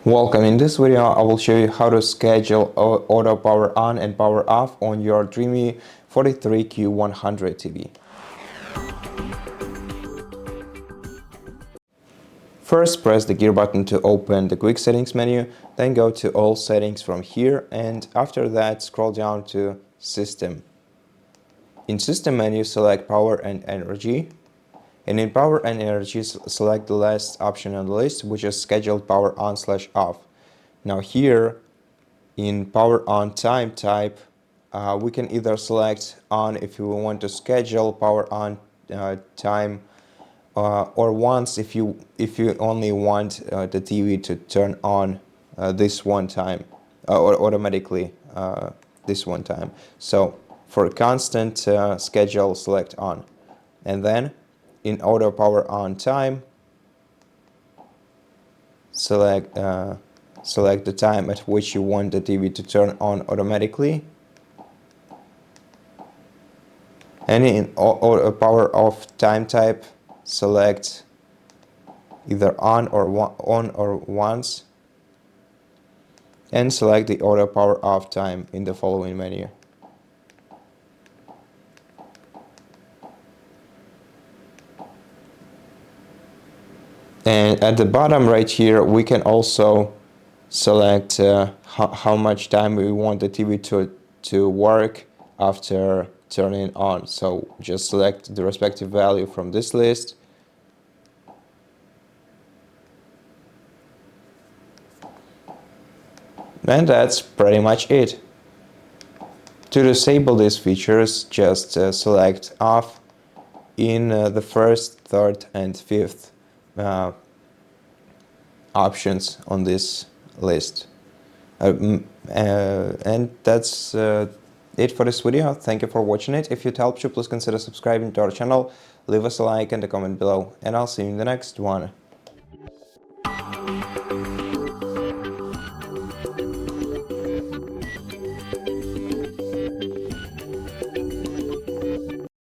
Welcome. In this video, I will show you how to schedule auto power on and power off on your DREAME 43Q100 TV. First, press the gear button to open the quick settings menu, then go to all settings from here, and after that scroll down to system. In system menu, select power and energy. And in power and energy, select the last option on the list, which is scheduled power on/off. Now here, in power on time type, we can either select on if you want to schedule power on time, or once if you only want the TV to turn on this one time, or automatically this one time. So for constant schedule, select on, and then in auto power on time, select the time at which you want the TV to turn on automatically. And in auto power off time type, select either on or once, and select the auto power off time in the following menu. And at the bottom right here, we can also select how much time we want the TV to work after turning on. So just select the respective value from this list. And that's pretty much it. To disable these features, just select off in the first, third, and fifth options on this list. And that's it for this video. Thank you for watching it. If it helped you, please consider subscribing to our channel, leave us a like and a comment below, and I'll see you in the next one.